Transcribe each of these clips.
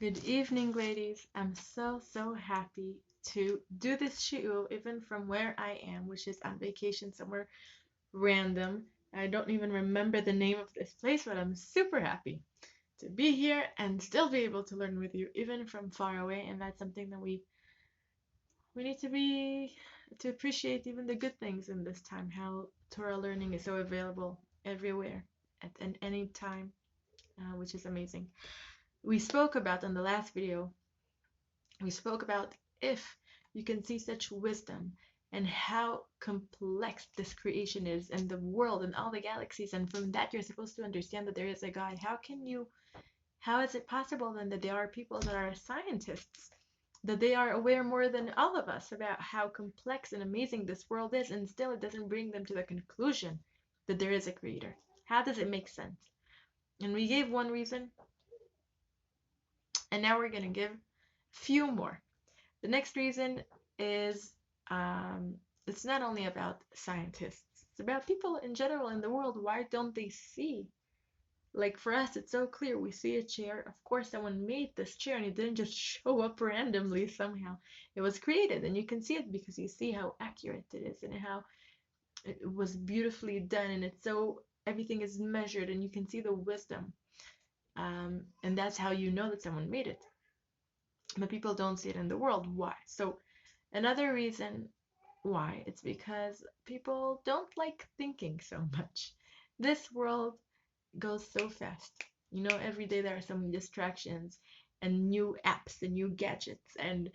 Good evening, ladies. I'm so happy to do this shiur even from where I am, which is on vacation somewhere random. I don't even remember the name of this place, but I'm super happy to be here and still be able to learn with you even from far away. And that's something that we need to appreciate even the good things in this time, how Torah learning is so available everywhere at any time, which is amazing. We spoke about in the last video We spoke about if you can see such wisdom and how complex this creation is and the world and all the galaxies, and from that you're supposed to understand that there is a God. How is it possible then that there are people that are scientists, that they are aware more than all of us about how complex and amazing this world is, and still it doesn't bring them to the conclusion that there is a creator? How does it make sense? And we gave one reason, and now we're going to give few more. The next reason is it's not only about scientists, it's about people in general in the world. Why don't they see? Like for us, it's so clear. We see a chair. Of course, someone made this chair and it didn't just show up randomly somehow. It was created, and you can see it because you see how accurate it is and how it was beautifully done. And it's so everything is measured, and you can see the wisdom. And that's how you know that someone made it. But people don't see it in the world. Why? So another reason why, it's because people don't like thinking so much. This world goes so fast. Every day there are so many distractions and new apps and new gadgets, and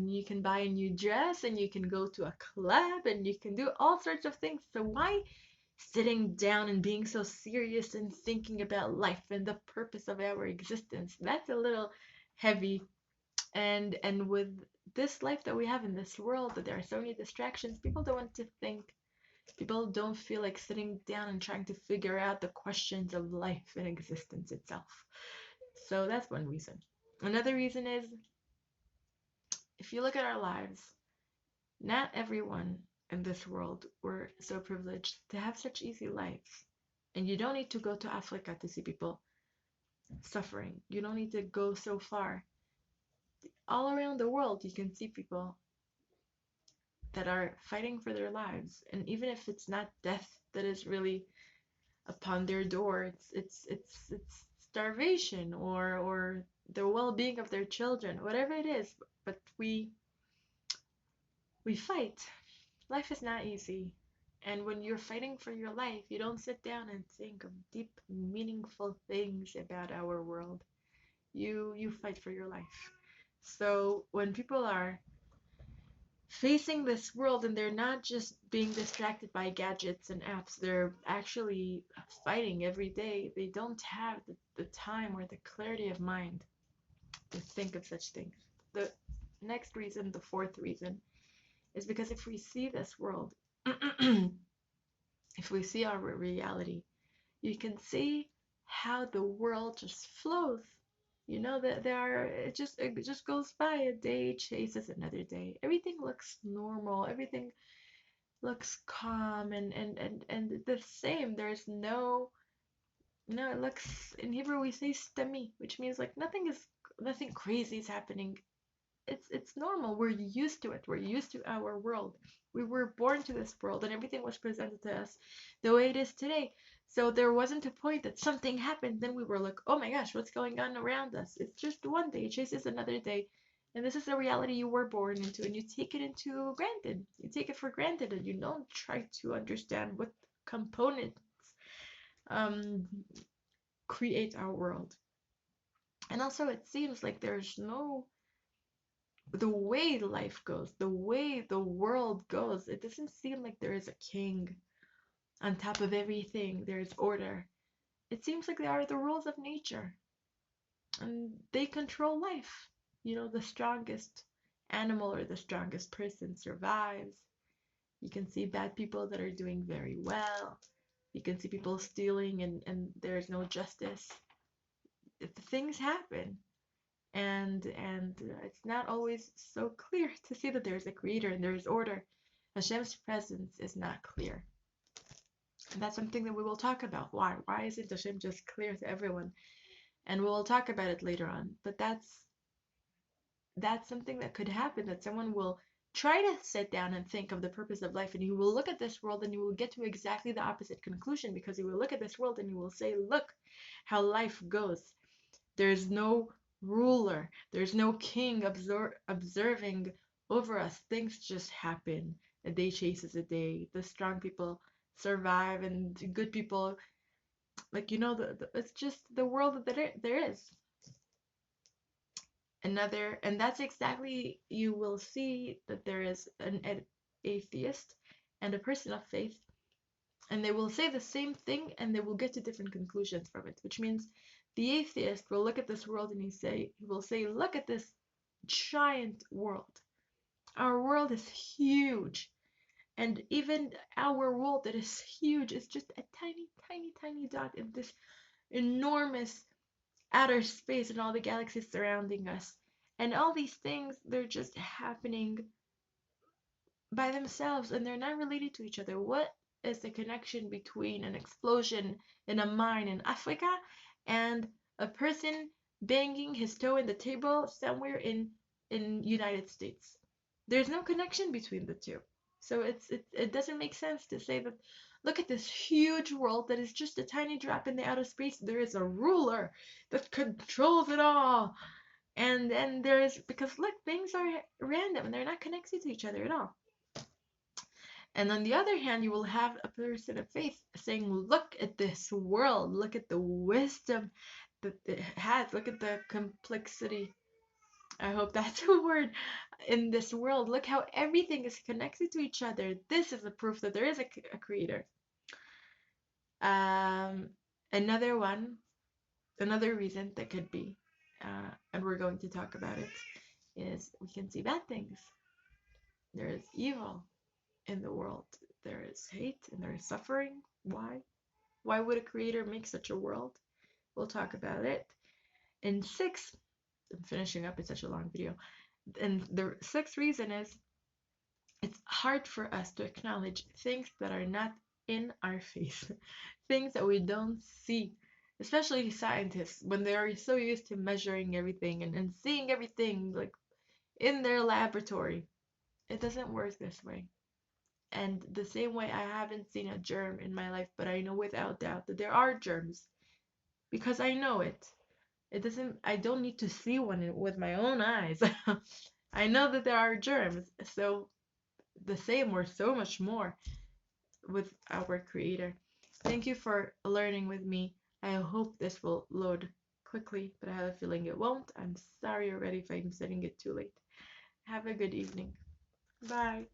you can buy a new dress and you can go to a club and you can do all sorts of things. So why sitting down and being so serious and thinking about life and the purpose of our existence? That's a little heavy, and with this life that we have in this world, that there are so many distractions, people don't want to think. People don't feel like sitting down and trying to figure out the questions of life and existence itself. So that's one reason. Another reason is, if you look at our lives, not everyone in this world were so privileged to have such easy lives. And you don't need to go to Africa to see people suffering. You don't need to go so far. All around the world, you can see people that are fighting for their lives, and even if it's not death that is really upon their door, it's starvation or the well-being of their children, whatever it is. But we fight. Life is not easy, and when you're fighting for your life, you don't sit down and think of deep meaningful things about our world. You fight for your life. So when people are facing this world and they're not just being distracted by gadgets and apps, they're actually fighting every day. They don't have the time or the clarity of mind to think of such things. The next reason, the fourth reason, is because if we see this world, if we see our reality, you can see how the world just flows. That there are it just goes by. A day chases another day. Everything looks normal. Everything looks calm and the same. There's no, it looks, in Hebrew we say stemi, which means like nothing crazy is happening. It's normal. We're used to it. We're used to our world. We were born to this world and everything was presented to us the way it is today. So there wasn't a point that something happened, then we were like, oh my gosh, what's going on around us? It's just one day chases another day. And this is the reality you were born into, and you take it into granted. You take it for granted, and you don't try to understand what components um, create our world. And also, it seems like there's no, the way life goes, the way the world goes, it doesn't seem like there is a king on top of everything. There's order. It seems like there are the rules of nature, and they control life. The strongest animal or the strongest person survives. You can see bad people that are doing very well. You can see people stealing, and there's no justice. Things happen. And it's not always so clear to see that there's a creator and there's order. Hashem's presence is not clear. And that's something that we will talk about. Why? Why isn't Hashem just clear to everyone? And we'll talk about it later on. But that's something that could happen, that someone will try to sit down and think of the purpose of life, and you will look at this world and you will get to exactly the opposite conclusion, because you will look at this world and you will say, look how life goes. There's no ruler, there's no king observing over us. Things just happen. A day chases a day. The strong people survive, and the good people, like, it's just the world that there is. And that's exactly, you will see that there is an atheist and a person of faith, and they will say the same thing and they will get to different conclusions from it, which means the atheist will look at this world and he will say, look at this giant world. Our world is huge, and even our world that is huge is just a tiny, tiny, tiny dot in this enormous outer space and all the galaxies surrounding us. And all these things, they're just happening by themselves and they're not related to each other. What is the connection between an explosion in a mine in Africa and a person banging his toe in the table somewhere in United States? There's no connection between the two. So it doesn't make sense to say that, look at this huge world that is just a tiny drop in the outer space. There is a ruler that controls it all. And then there's, because look, things are random and they're not connected to each other at all. And on the other hand, you will have a person of faith saying, look at this world, look at the wisdom that it has, look at the complexity. I hope that's a word, in this world. Look how everything is connected to each other. This is a proof that there is a creator. Um, another reason that could be, and we're going to talk about it, is we can see bad things. There is evil in the world. There is hate and there is suffering. Why? Why would a creator make such a world? We'll talk about it. And six, I'm finishing up, it's such a long video. And the sixth reason is, it's hard for us to acknowledge things that are not in our face, things that we don't see, especially scientists, when they are so used to measuring everything and seeing everything like in their laboratory. It doesn't work this way. And the same way, I haven't seen a germ in my life, but I know without doubt that there are germs, because I know it. I don't need to see one with my own eyes. I know that there are germs. So the same, or so much more, with our creator. Thank you for learning with me. I hope this will load quickly, but I have a feeling it won't. I'm sorry already if I'm setting it too late. Have a good evening. Bye.